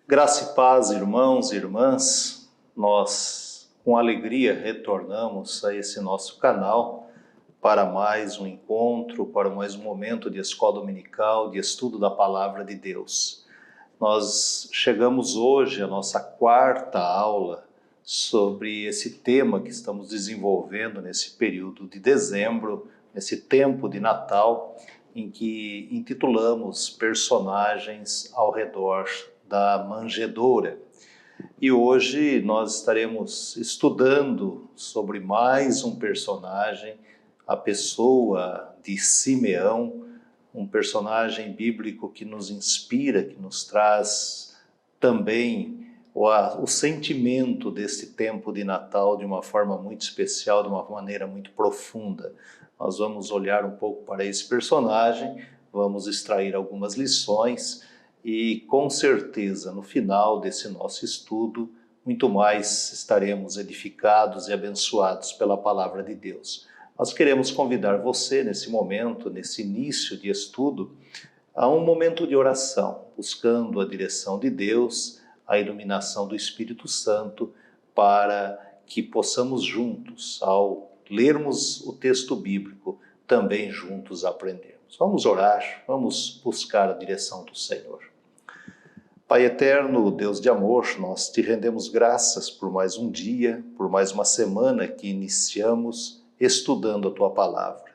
Graça e paz, irmãos e irmãs, nós com alegria retornamos a esse nosso canal para mais um encontro, para mais um momento de escola dominical, de estudo da Palavra de Deus. Nós chegamos hoje à nossa quarta aula sobre esse tema que estamos desenvolvendo nesse período de dezembro, nesse tempo de Natal, em que intitulamos Personagens ao redor da manjedoura. E hoje nós estaremos estudando sobre mais um personagem, a pessoa de Simeão, um personagem bíblico que nos inspira, que nos traz também o sentimento deste tempo de Natal de uma forma muito especial, de uma maneira muito profunda. Nós vamos olhar um pouco para esse personagem, vamos extrair algumas lições e com certeza no final desse nosso estudo muito mais estaremos edificados e abençoados pela palavra de Deus. Nós queremos convidar você nesse momento, nesse início de estudo, a um momento de oração, buscando a direção de Deus, a iluminação do Espírito Santo, para que possamos juntos, ao lermos o texto bíblico, também juntos aprendermos. Vamos orar, vamos buscar a direção do Senhor. Pai eterno, Deus de amor, nós te rendemos graças por mais um dia, por mais uma semana que iniciamos estudando a Tua Palavra.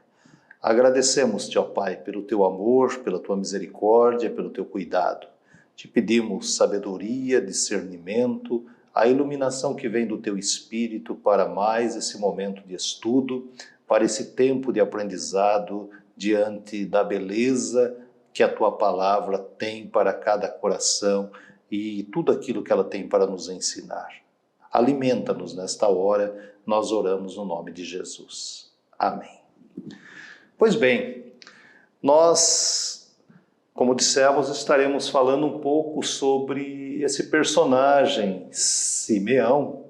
Agradecemos-te, ó Pai, pelo Teu amor, pela Tua misericórdia, pelo Teu cuidado. Te pedimos sabedoria, discernimento, a iluminação que vem do Teu Espírito para mais esse momento de estudo, para esse tempo de aprendizado diante da beleza que a Tua Palavra tem para cada coração e tudo aquilo que ela tem para nos ensinar. Alimenta-nos nesta hora, nós oramos no nome de Jesus. Amém. Pois bem, nós, como dissemos, estaremos falando um pouco sobre esse personagem, Simeão,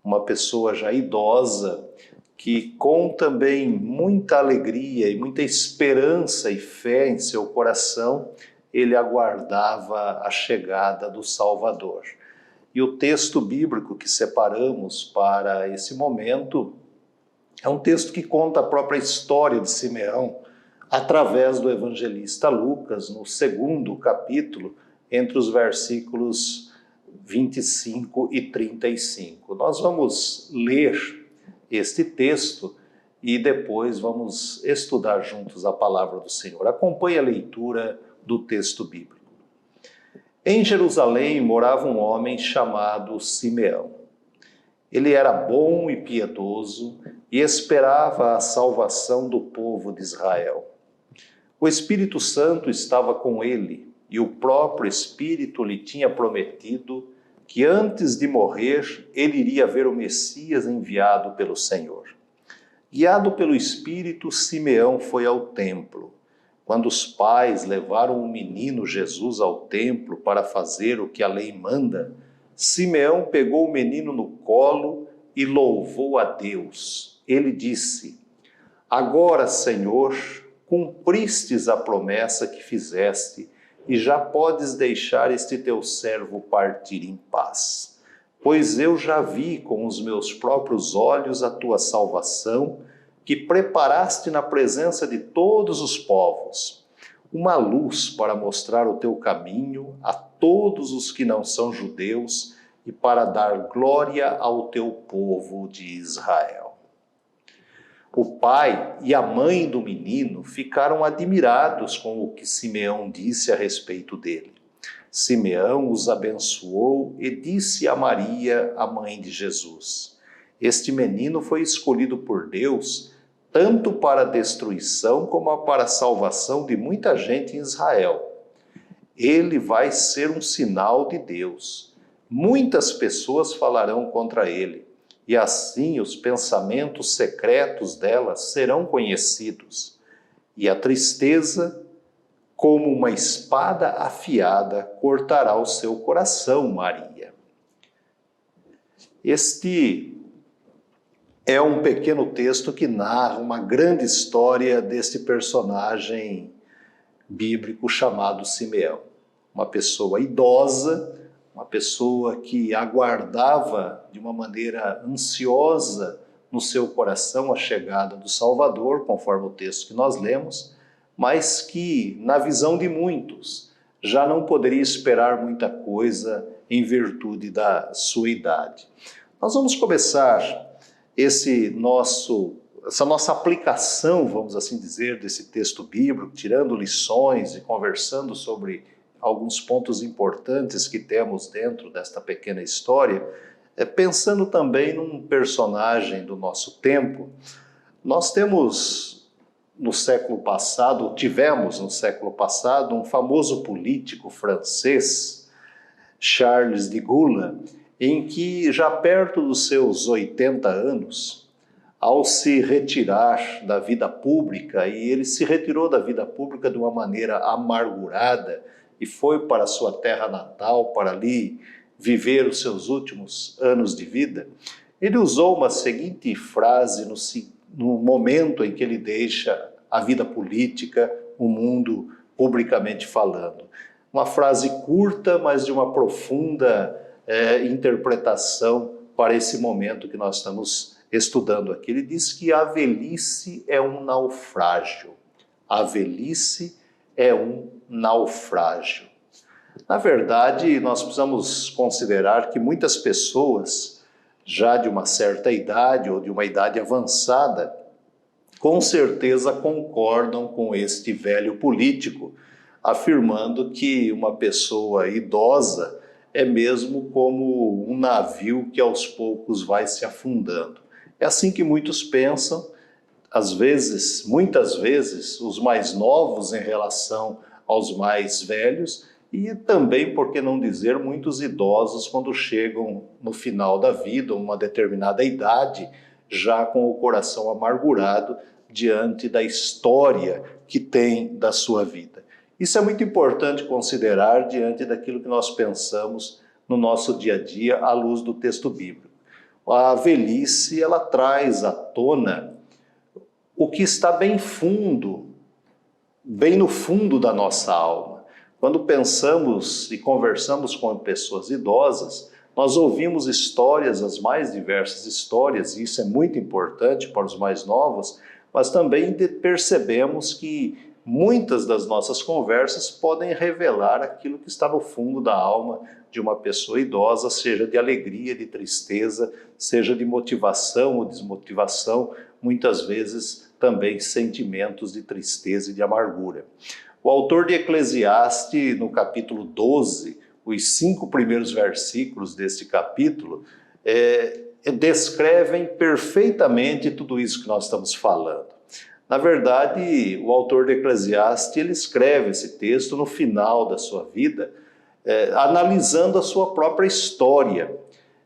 uma pessoa já idosa, que com também muita alegria e muita esperança e fé em seu coração, ele aguardava a chegada do Salvador. E o texto bíblico que separamos para esse momento é um texto que conta a própria história de Simeão através do evangelista Lucas, no 2º capítulo, entre os versículos 25 e 35. Nós vamos ler este texto e depois vamos estudar juntos a palavra do Senhor. Acompanhe a leitura do texto bíblico. Em Jerusalém morava um homem chamado Simeão. Ele era bom e piedoso e esperava a salvação do povo de Israel. O Espírito Santo estava com ele e o próprio Espírito lhe tinha prometido que antes de morrer, ele iria ver o Messias enviado pelo Senhor. Guiado pelo Espírito, Simeão foi ao templo. Quando os pais levaram o menino Jesus ao templo para fazer o que a lei manda, Simeão pegou o menino no colo e louvou a Deus. Ele disse: Agora, Senhor, cumpristes a promessa que fizeste, e já podes deixar este teu servo partir em paz. Pois eu já vi com os meus próprios olhos a tua salvação, que preparaste na presença de todos os povos, uma luz para mostrar o teu caminho a todos os que não são judeus e para dar glória ao teu povo de Israel. O pai e a mãe do menino ficaram admirados com o que Simeão disse a respeito dele. Simeão os abençoou e disse a Maria, a mãe de Jesus: Este menino foi escolhido por Deus, tanto para a destruição como para a salvação de muita gente em Israel. Ele vai ser um sinal de Deus. Muitas pessoas falarão contra ele, e assim os pensamentos secretos delas serão conhecidos. E a tristeza, como uma espada afiada, cortará o seu coração, Maria. Este é um pequeno texto que narra uma grande história deste personagem bíblico chamado Simeão. Uma pessoa idosa, uma pessoa que aguardava de uma maneira ansiosa no seu coração a chegada do Salvador, conforme o texto que nós lemos, mas que, na visão de muitos, já não poderia esperar muita coisa em virtude da sua idade. Nós vamos começar essa nossa aplicação, vamos assim dizer, desse texto bíblico, tirando lições e conversando sobre alguns pontos importantes que temos dentro desta pequena história, pensando também num personagem do nosso tempo. Nós tivemos no século passado, um famoso político francês, Charles de Gaulle, em que já perto dos seus 80 anos, ao se retirar da vida pública, e ele se retirou da vida pública de uma maneira amargurada e foi para a sua terra natal, para ali viver os seus últimos anos de vida, ele usou uma seguinte frase no momento em que ele deixa a vida política, o mundo publicamente falando. Uma frase curta, mas de uma profunda interpretação para esse momento que nós estamos estudando aqui. Ele diz que a velhice é um naufrágio. A velhice é um naufrágio. Na verdade, nós precisamos considerar que muitas pessoas, já de uma certa idade ou de uma idade avançada, com certeza concordam com este velho político, afirmando que uma pessoa idosa é mesmo como um navio que aos poucos vai se afundando. É assim que muitos pensam, muitas vezes, os mais novos em relação aos mais velhos, e também, por que não dizer, muitos idosos quando chegam no final da vida, uma determinada idade, já com o coração amargurado diante da história que tem da sua vida. Isso é muito importante considerar diante daquilo que nós pensamos no nosso dia a dia à luz do texto bíblico. A velhice, ela traz à tona o que está bem no fundo da nossa alma. Quando pensamos e conversamos com pessoas idosas, nós ouvimos histórias, as mais diversas histórias, e isso é muito importante para os mais novos, mas também percebemos que muitas das nossas conversas podem revelar aquilo que está no fundo da alma de uma pessoa idosa, seja de alegria, de tristeza, seja de motivação ou desmotivação, muitas vezes também sentimentos de tristeza e de amargura. O autor de Eclesiastes, no capítulo 12, os 5 primeiros versículos deste capítulo, descrevem perfeitamente tudo isso que nós estamos falando. Na verdade, o autor de Eclesiastes, ele escreve esse texto no final da sua vida, analisando a sua própria história.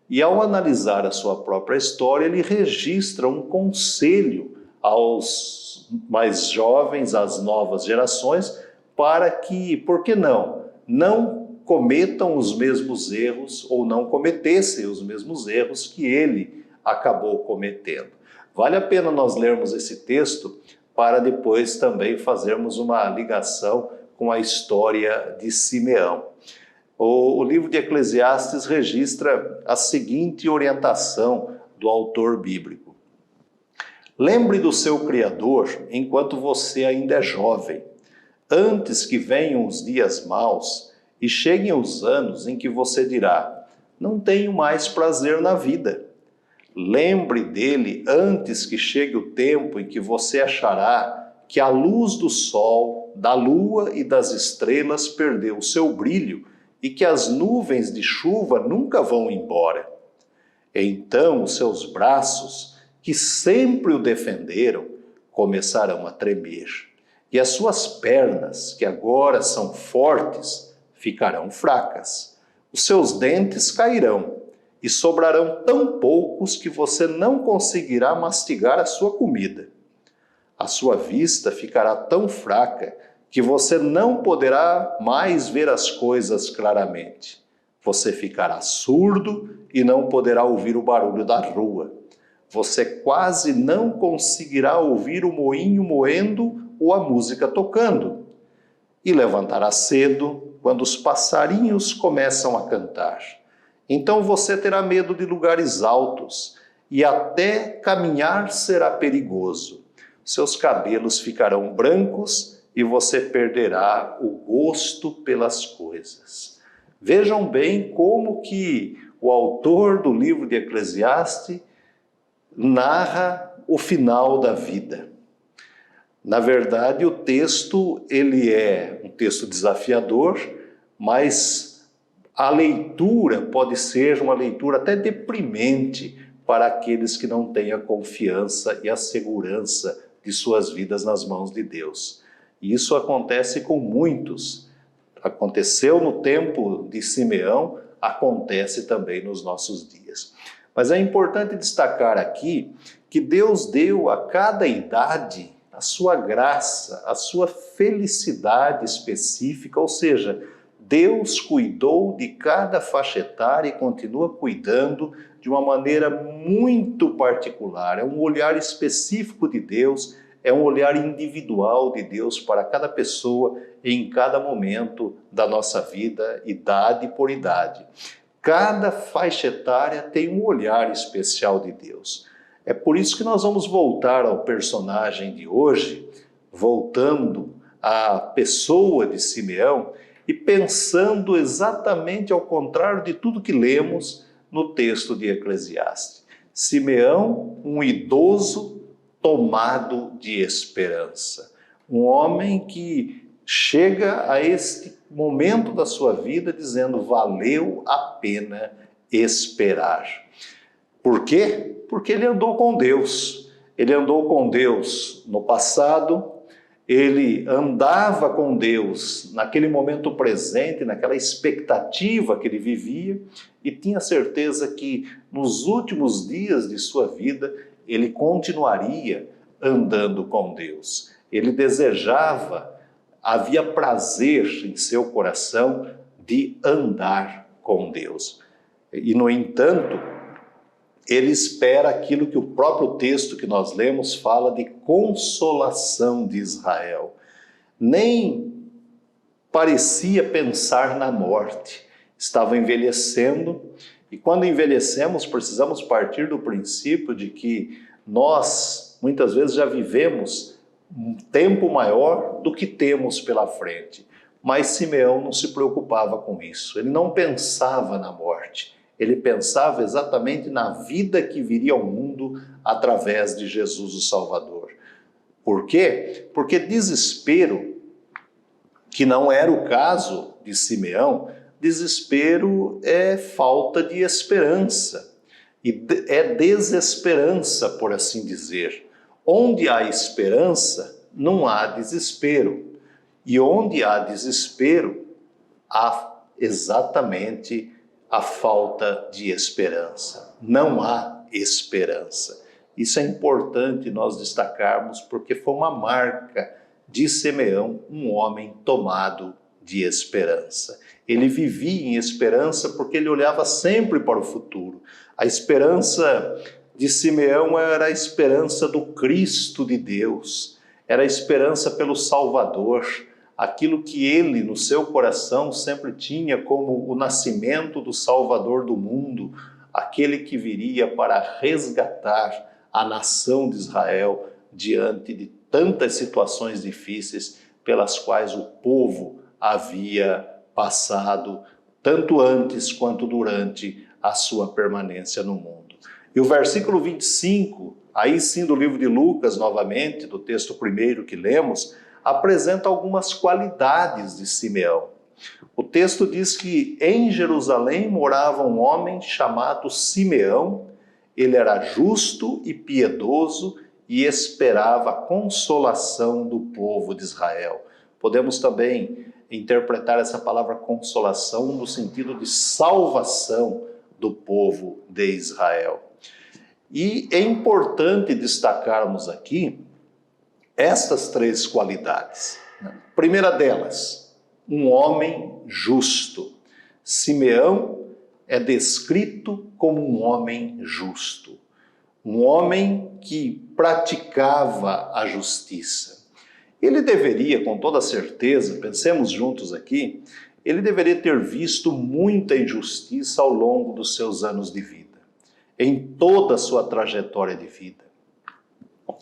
E ao analisar a sua própria história, ele registra um conselho aos mais jovens, às novas gerações, para que, por que não cometam os mesmos erros ou não cometessem os mesmos erros que ele acabou cometendo. Vale a pena nós lermos esse texto para depois também fazermos uma ligação com a história de Simeão. O livro de Eclesiastes registra a seguinte orientação do autor bíblico. Lembre do seu Criador enquanto você ainda é jovem, antes que venham os dias maus e cheguem os anos em que você dirá, não tenho mais prazer na vida. Lembre dele antes que chegue o tempo em que você achará que a luz do sol, da lua e das estrelas perdeu o seu brilho e que as nuvens de chuva nunca vão embora. Então os seus braços, que sempre o defenderam, começarão a tremer, e as suas pernas, que agora são fortes, ficarão fracas. Os seus dentes cairão, e sobrarão tão poucos que você não conseguirá mastigar a sua comida. A sua vista ficará tão fraca que você não poderá mais ver as coisas claramente. Você ficará surdo e não poderá ouvir o barulho da rua. Você quase não conseguirá ouvir o moinho moendo ou a música tocando. E levantará cedo quando os passarinhos começam a cantar. Então você terá medo de lugares altos e até caminhar será perigoso. Seus cabelos ficarão brancos e você perderá o gosto pelas coisas. Vejam bem como que o autor do livro de Eclesiastes narra o final da vida. Na verdade, o texto ele é um texto desafiador, mas a leitura pode ser uma leitura até deprimente para aqueles que não têm a confiança e a segurança de suas vidas nas mãos de Deus. E isso acontece com muitos. Aconteceu no tempo de Simeão, acontece também nos nossos dias. Mas é importante destacar aqui que Deus deu a cada idade a sua graça, a sua felicidade específica, ou seja, Deus cuidou de cada faixa etária e continua cuidando de uma maneira muito particular. É um olhar específico de Deus, é um olhar individual de Deus para cada pessoa em cada momento da nossa vida, idade por idade. Cada faixa etária tem um olhar especial de Deus. É por isso que nós vamos voltar ao personagem de hoje, voltando à pessoa de Simeão e pensando exatamente ao contrário de tudo que lemos no texto de Eclesiastes. Simeão, um idoso tomado de esperança. Um homem que chega a este momento da sua vida dizendo: valeu a pena esperar. Por quê? Porque ele andou com Deus. Ele andou com Deus no passado, ele andava com Deus naquele momento presente, naquela expectativa que ele vivia, e tinha certeza que nos últimos dias de sua vida ele continuaria andando com Deus. Ele desejava, havia prazer em seu coração de andar com Deus. E, no entanto, ele espera aquilo que o próprio texto que nós lemos fala de consolação de Israel. Nem parecia pensar na morte. Estava envelhecendo, e quando envelhecemos precisamos partir do princípio de que nós muitas vezes já vivemos um tempo maior do que temos pela frente. Mas Simeão não se preocupava com isso, ele não pensava na morte. Ele pensava exatamente na vida que viria ao mundo através de Jesus o Salvador. Por quê? Porque desespero, que não era o caso de Simeão, desespero é falta de esperança. E é desesperança, por assim dizer. Onde há esperança, não há desespero. E onde há desespero, há exatamente a falta de esperança. Não há esperança. Isso é importante nós destacarmos, porque foi uma marca de Simeão, um homem tomado de esperança. Ele vivia em esperança porque ele olhava sempre para o futuro. A esperança de Simeão era a esperança do Cristo de Deus, era a esperança pelo Salvador, aquilo que ele, no seu coração, sempre tinha como o nascimento do Salvador do mundo, aquele que viria para resgatar a nação de Israel diante de tantas situações difíceis pelas quais o povo havia passado, tanto antes quanto durante a sua permanência no mundo. E o versículo 25, aí sim do livro de Lucas, novamente, do texto primeiro que lemos, apresenta algumas qualidades de Simeão. O texto diz que em Jerusalém morava um homem chamado Simeão. Ele era justo e piedoso e esperava a consolação do povo de Israel. Podemos também interpretar essa palavra consolação no sentido de salvação do povo de Israel. E é importante destacarmos aqui estas três qualidades. Primeira delas, um homem justo. Simeão é descrito como um homem justo, um homem que praticava a justiça. Ele deveria, com toda certeza, pensemos juntos aqui, ele deveria ter visto muita injustiça ao longo dos seus anos de vida, em toda a sua trajetória de vida.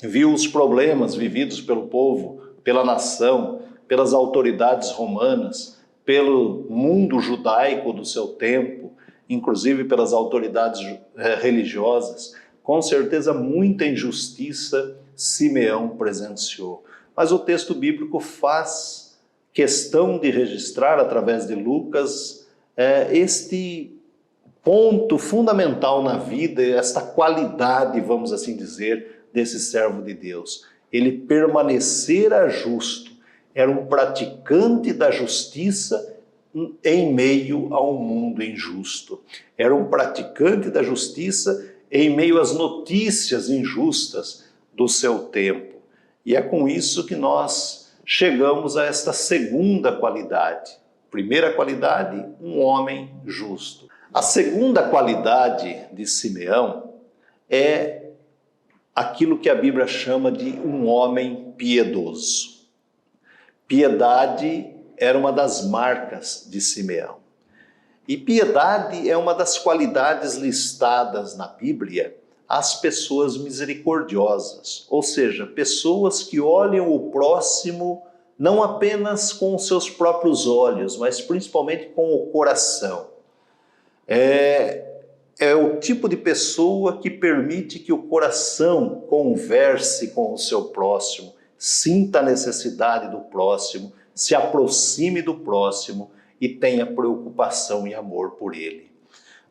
Viu os problemas vividos pelo povo, pela nação, pelas autoridades romanas, pelo mundo judaico do seu tempo, inclusive pelas autoridades religiosas. Com certeza muita injustiça Simeão presenciou. Mas o texto bíblico faz questão de registrar, através de Lucas, este ponto fundamental na vida, esta qualidade, vamos assim dizer, desse servo de Deus. Ele permanecera justo, era um praticante da justiça em meio a um mundo injusto. Era um praticante da justiça em meio às notícias injustas do seu tempo. E é com isso que nós chegamos a esta segunda qualidade. Primeira qualidade, um homem justo. A segunda qualidade de Simeão é aquilo que a Bíblia chama de um homem piedoso. Piedade era uma das marcas de Simeão. E piedade é uma das qualidades listadas na Bíblia às pessoas misericordiosas, ou seja, pessoas que olham o próximo não apenas com os seus próprios olhos, mas principalmente com o coração. É o tipo de pessoa que permite que o coração converse com o seu próximo, sinta a necessidade do próximo, se aproxime do próximo e tenha preocupação e amor por ele.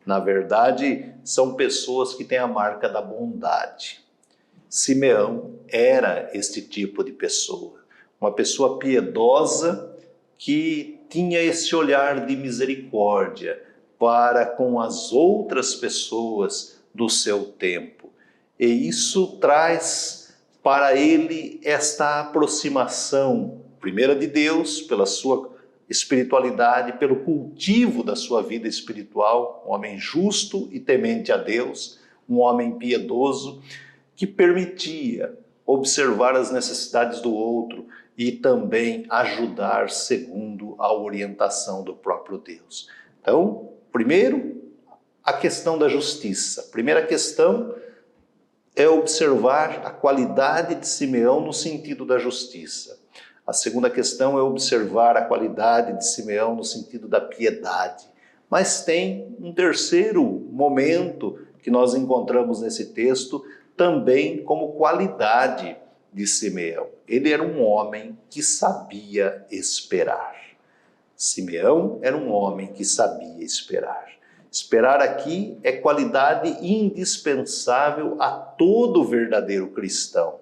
Na verdade, são pessoas que têm a marca da bondade. Simeão era este tipo de pessoa, uma pessoa piedosa que tinha esse olhar de misericórdia para com as outras pessoas do seu tempo. E isso traz para ele esta aproximação, primeira de Deus, pela sua espiritualidade, pelo cultivo da sua vida espiritual, um homem justo e temente a Deus, um homem piedoso que permitia observar as necessidades do outro e também ajudar segundo a orientação do próprio Deus. Então, primeiro, a questão da justiça. A primeira questão é observar a qualidade de Simeão no sentido da justiça. A segunda questão é observar a qualidade de Simeão no sentido da piedade. Mas tem um terceiro momento que nós encontramos nesse texto também como qualidade de Simeão. Ele era um homem que sabia esperar. Simeão era um homem que sabia esperar. Esperar aqui é qualidade indispensável a todo verdadeiro cristão.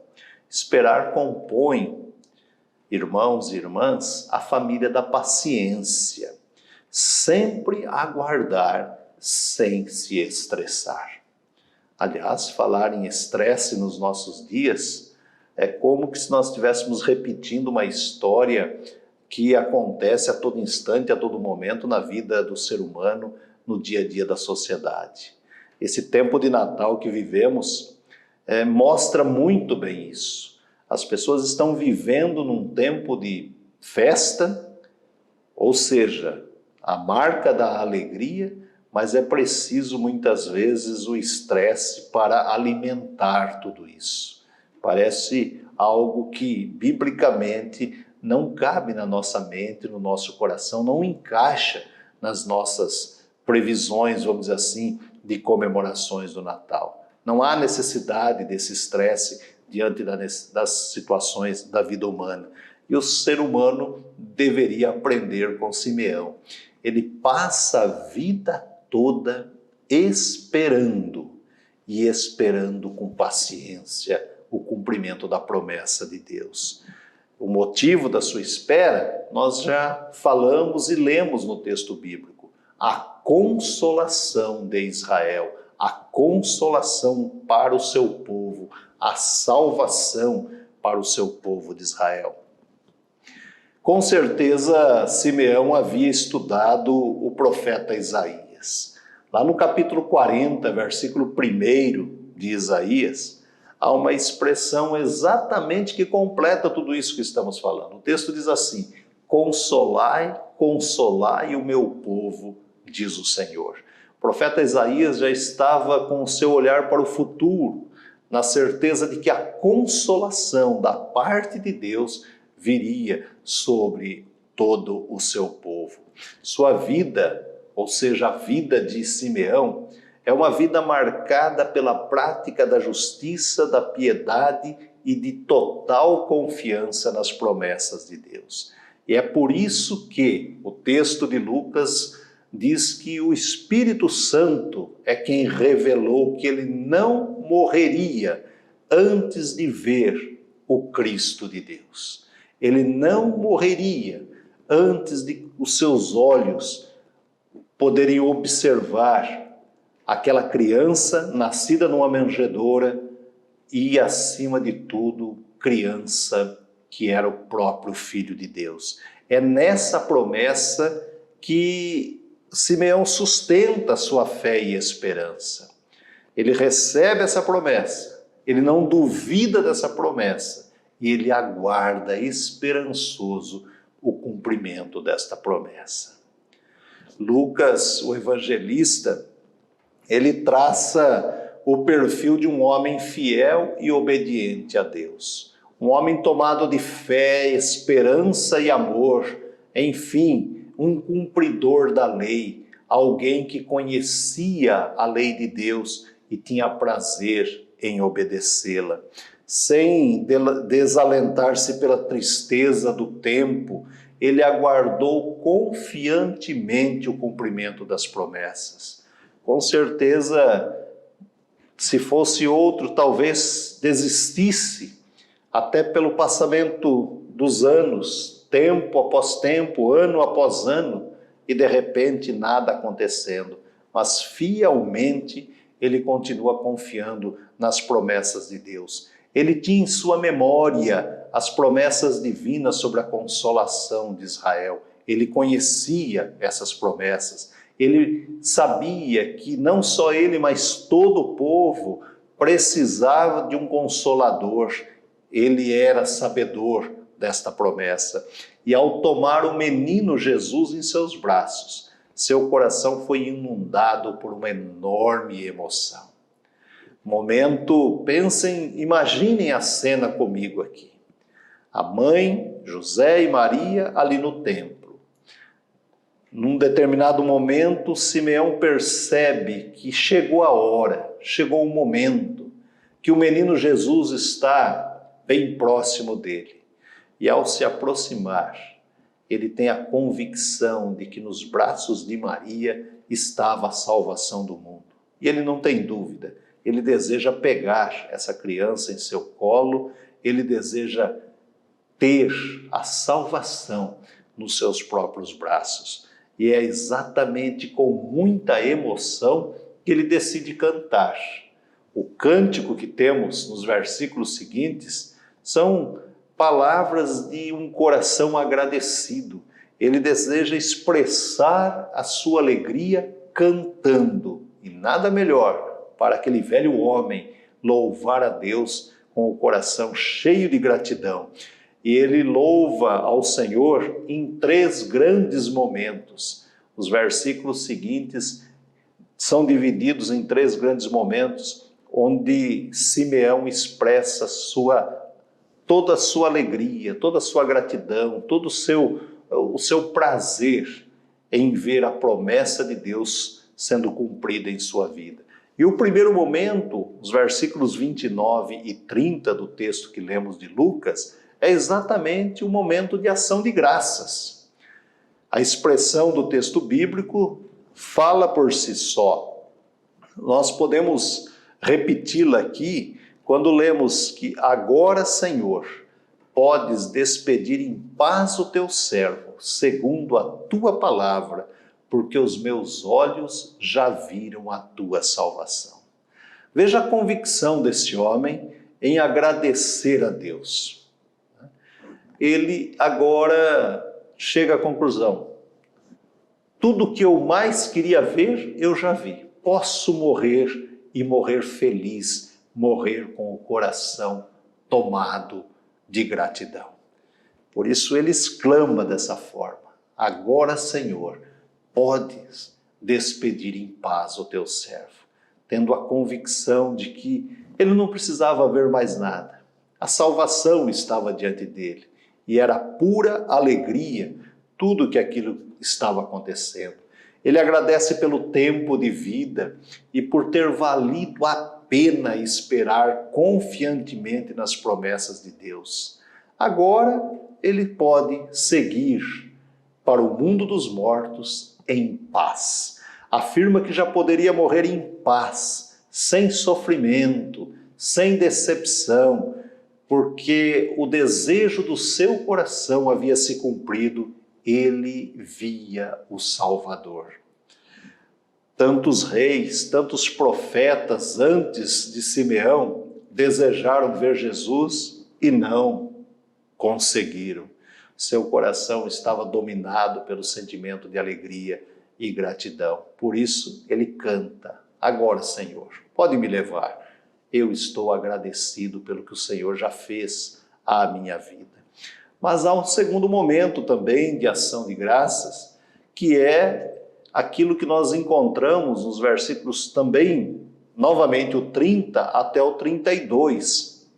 Esperar compõe, irmãos e irmãs, a família da paciência. Sempre aguardar sem se estressar. Aliás, falar em estresse nos nossos dias é como que se nós estivéssemos repetindo uma história que acontece a todo instante, a todo momento na vida do ser humano, no dia a dia da sociedade. Esse tempo de Natal que vivemos mostra muito bem isso. As pessoas estão vivendo num tempo de festa, ou seja, a marca da alegria, mas é preciso muitas vezes o estresse para alimentar tudo isso. Parece algo que biblicamente não cabe na nossa mente, no nosso coração, não encaixa nas nossas previsões, vamos dizer assim, de comemorações do Natal. Não há necessidade desse estresse diante das situações da vida humana. E o ser humano deveria aprender com Simeão. Ele passa a vida toda esperando, e esperando com paciência o cumprimento da promessa de Deus. O motivo da sua espera, nós já falamos e lemos no texto bíblico. A consolação de Israel, a consolação para o seu povo, a salvação para o seu povo de Israel. Com certeza, Simeão havia estudado o profeta Isaías. Lá no capítulo 40, versículo 1 de Isaías, há uma expressão exatamente que completa tudo isso que estamos falando. O texto diz assim: consolai, consolai o meu povo, diz o Senhor. O profeta Isaías já estava com o seu olhar para o futuro, na certeza de que a consolação da parte de Deus viria sobre todo o seu povo. Sua vida, ou seja, a vida de Simeão, é uma vida marcada pela prática da justiça, da piedade e de total confiança nas promessas de Deus. E é por isso que o texto de Lucas diz que o Espírito Santo é quem revelou que ele não morreria antes de ver o Cristo de Deus. Ele não morreria antes de os seus olhos poderem observar aquela criança nascida numa manjedoura e, acima de tudo, criança que era o próprio Filho de Deus. É nessa promessa que Simeão sustenta sua fé e esperança. Ele recebe essa promessa, ele não duvida dessa promessa e ele aguarda esperançoso o cumprimento desta promessa. Lucas, o evangelista, ele traça o perfil de um homem fiel e obediente a Deus. Um homem tomado de fé, esperança e amor, enfim, um cumpridor da lei, alguém que conhecia a lei de Deus e tinha prazer em obedecê-la, sem desalentar-se pela tristeza do tempo. Ele aguardou confiantemente o cumprimento das promessas. Com certeza, se fosse outro, talvez desistisse, até pelo passamento dos anos, tempo após tempo, ano após ano, e de repente nada acontecendo. Mas fielmente ele continua confiando nas promessas de Deus. Ele tinha em sua memória as promessas divinas sobre a consolação de Israel. Ele conhecia essas promessas. Ele sabia que não só ele, mas todo o povo precisava de um consolador. Ele era sabedor desta promessa. E ao tomar o menino Jesus em seus braços, seu coração foi inundado por uma enorme emoção. Momento, pensem, imaginem a cena comigo aqui. A mãe, José e Maria ali no templo. Num determinado momento, Simeão percebe que chegou a hora, chegou o momento, que o menino Jesus está bem próximo dele. E ao se aproximar, ele tem a convicção de que nos braços de Maria estava a salvação do mundo. E ele não tem dúvida, ele deseja pegar essa criança em seu colo, ele deseja ter a salvação nos seus próprios braços. E é exatamente com muita emoção que ele decide cantar. O cântico que temos nos versículos seguintes são palavras de um coração agradecido. Ele deseja expressar a sua alegria cantando. E nada melhor para aquele velho homem louvar a Deus com o coração cheio de gratidão. E ele louva ao Senhor em 3 grandes momentos. Os versículos seguintes são divididos em 3 grandes momentos, onde Simeão expressa toda a sua alegria, toda a sua gratidão, todo o seu prazer em ver a promessa de Deus sendo cumprida em sua vida. E o primeiro momento, os versículos 29 e 30 do texto que lemos de Lucas, é exatamente o momento de ação de graças. A expressão do texto bíblico fala por si só. Nós podemos repeti-la aqui quando lemos que agora, Senhor, podes despedir em paz o teu servo, segundo a tua palavra, porque os meus olhos já viram a tua salvação. Veja a convicção desse homem em agradecer a Deus. Ele agora chega à conclusão: tudo que eu mais queria ver, eu já vi. posso morrer e morrer feliz, morrer com o coração tomado de gratidão. Por isso ele exclama dessa forma: agora, Senhor, podes despedir em paz o teu servo, tendo a convicção de que ele não precisava ver mais nada. A salvação estava diante dele e era pura alegria tudo que aquilo estava acontecendo. Ele agradece pelo tempo de vida e por ter valido a pena esperar confiantemente nas promessas de Deus. Agora ele pode seguir para o mundo dos mortos em paz. Afirma que já poderia morrer em paz, sem sofrimento, sem decepção, porque o desejo do seu coração havia se cumprido. Ele via o Salvador. Tantos reis, tantos profetas antes de Simeão desejaram ver Jesus e não conseguiram. Seu coração estava dominado pelo sentimento de alegria e gratidão. Por isso ele canta: agora, Senhor, pode me levar. Eu estou agradecido pelo que o Senhor já fez à minha vida. Mas há um segundo momento também de ação de graças, que é aquilo que nós encontramos nos versículos também, novamente o 30 até o 32,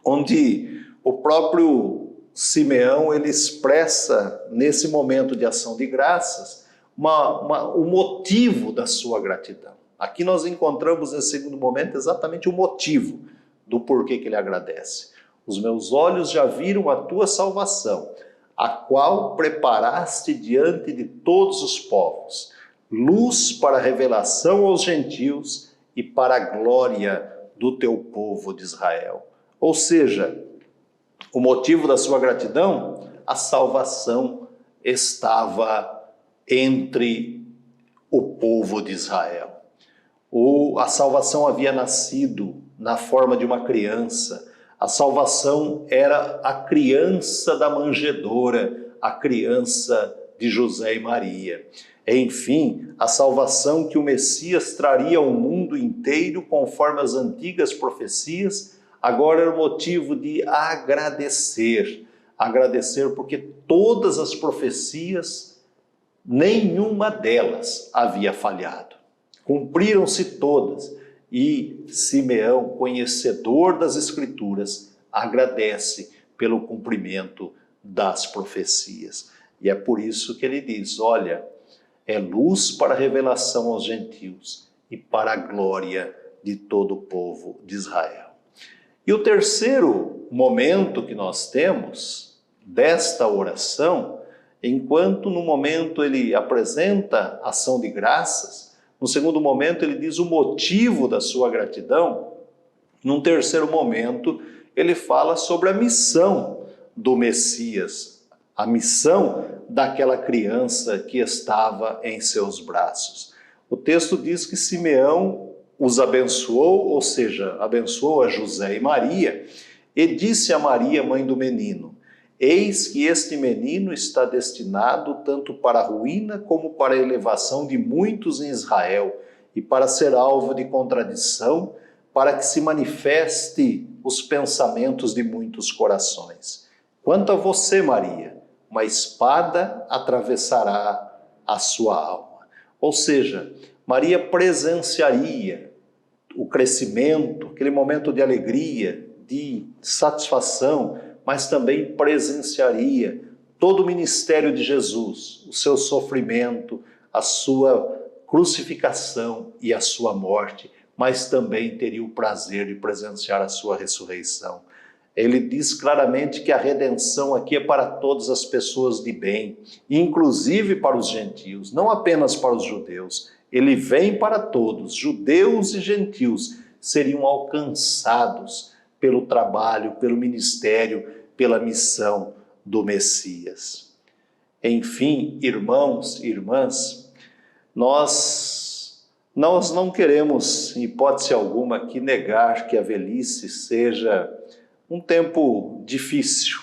onde o próprio Simeão ele expressa nesse momento de ação de graças o motivo da sua gratidão. Aqui nós encontramos nesse segundo momento exatamente o motivo do porquê que ele agradece. Os meus olhos já viram a tua salvação, a qual preparaste diante de todos os povos, luz para a revelação aos gentios e para a glória do teu povo de Israel. Ou seja, o motivo da sua gratidão, a salvação estava entre o povo de Israel. A salvação havia nascido na forma de uma criança. A salvação era a criança da manjedoura, a criança de José e Maria. Enfim, a salvação que o Messias traria ao mundo inteiro, conforme as antigas profecias, agora era motivo de agradecer. Agradecer porque todas as profecias, nenhuma delas havia falhado. Cumpriram-se todas. E Simeão, conhecedor das Escrituras, agradece pelo cumprimento das profecias. E é por isso que ele diz: olha, é luz para a revelação aos gentios e para a glória de todo o povo de Israel. E o terceiro momento que nós temos desta oração, enquanto no momento ele apresenta ação de graças, no segundo momento, ele diz o motivo da sua gratidão. Num terceiro momento, ele fala sobre a missão do Messias, a missão daquela criança que estava em seus braços. O texto diz que Simeão os abençoou, ou seja, abençoou a José e Maria, e disse a Maria, mãe do menino: eis que este menino está destinado tanto para a ruína como para a elevação de muitos em Israel, e para ser alvo de contradição, para que se manifeste os pensamentos de muitos corações. Quanto a você, Maria, uma espada atravessará a sua alma. Ou seja, Maria presenciaria o crescimento, aquele momento de alegria, de satisfação, mas também presenciaria todo o ministério de Jesus, o seu sofrimento, a sua crucificação e a sua morte, mas também teria o prazer de presenciar a sua ressurreição. Ele diz claramente que a redenção aqui é para todas as pessoas de bem, inclusive para os gentios, não apenas para os judeus. Ele vem para todos, judeus e gentios seriam alcançados pelo trabalho, pelo ministério, pela missão do Messias. Enfim, irmãos e irmãs, nós não queremos, em hipótese alguma, aqui negar que a velhice seja um tempo difícil,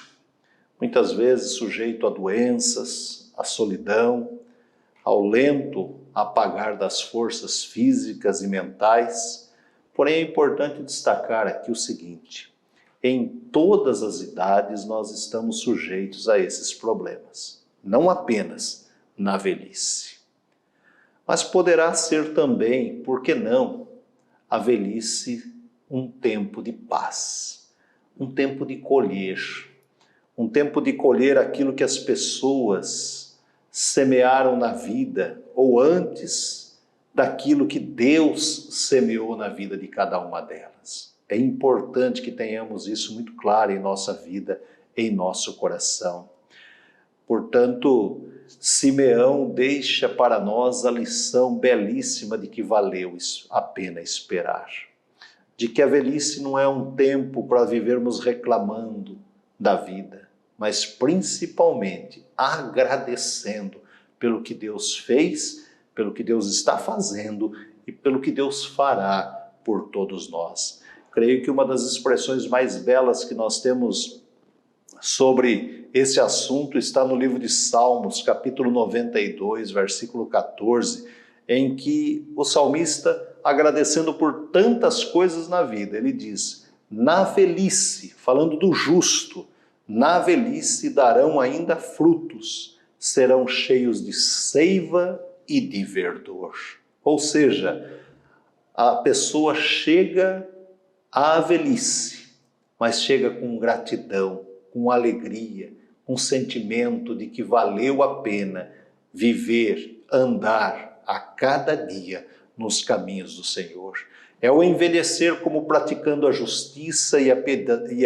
muitas vezes sujeito a doenças, à solidão, ao lento apagar das forças físicas e mentais. Porém, é importante destacar aqui o seguinte: em todas as idades nós estamos sujeitos a esses problemas, não apenas na velhice. Mas poderá ser também, por que não, a velhice um tempo de paz, um tempo de colher aquilo que as pessoas semearam na vida, ou antes daquilo que Deus semeou na vida de cada uma delas. É importante que tenhamos isso muito claro em nossa vida, em nosso coração. Portanto, Simeão deixa para nós a lição belíssima de que valeu a pena esperar. De que a velhice não é um tempo para vivermos reclamando da vida, mas principalmente agradecendo pelo que Deus fez, pelo que Deus está fazendo e pelo que Deus fará por todos nós. Creio que uma das expressões mais belas que nós temos sobre esse assunto está no livro de Salmos, capítulo 92, versículo 14, em que o salmista, agradecendo por tantas coisas na vida, ele diz: na velhice, falando do justo, na velhice darão ainda frutos, serão cheios de seiva e de verdor. Ou seja, a pessoa chega à velhice, mas chega com gratidão, com alegria, com sentimento de que valeu a pena viver, andar a cada dia nos caminhos do Senhor. É o envelhecer como praticando a justiça e a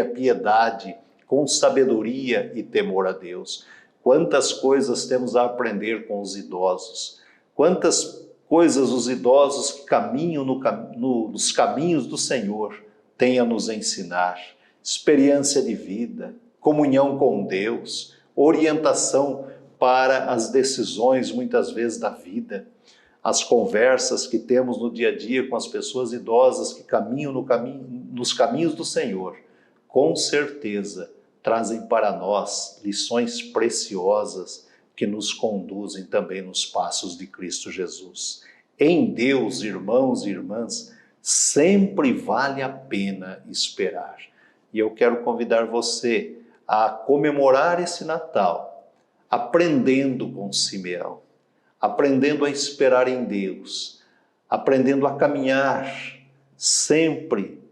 piedade, com sabedoria e temor a Deus. Quantas coisas temos a aprender com os idosos, quantas coisas os idosos que caminham nos caminhos do Senhor têm a nos ensinar. Experiência de vida, comunhão com Deus, orientação para as decisões muitas vezes da vida, as conversas que temos no dia a dia com as pessoas idosas que caminham nos caminhos do Senhor, com certeza trazem para nós lições preciosas que nos conduzem também nos passos de Cristo Jesus. Em Deus, irmãos e irmãs, sempre vale a pena esperar. E eu quero convidar você a comemorar esse Natal, aprendendo com Simeão, aprendendo a esperar em Deus, aprendendo a caminhar sempre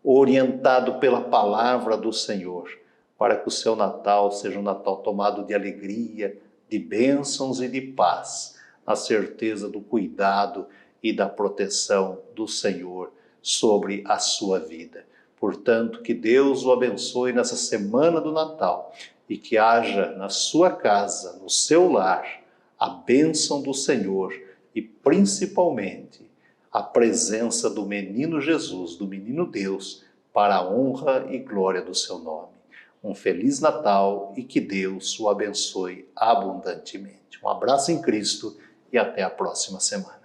orientado pela palavra do Senhor, para que o seu Natal seja um Natal tomado de alegria, de bênçãos e de paz, na certeza do cuidado e da proteção do Senhor sobre a sua vida. Portanto, que Deus o abençoe nessa semana do Natal e que haja na sua casa, no seu lar, a bênção do Senhor e principalmente a presença do menino Jesus, do menino Deus, para a honra e glória do seu nome. Um Feliz Natal e que Deus o abençoe abundantemente. Um abraço em Cristo e até a próxima semana.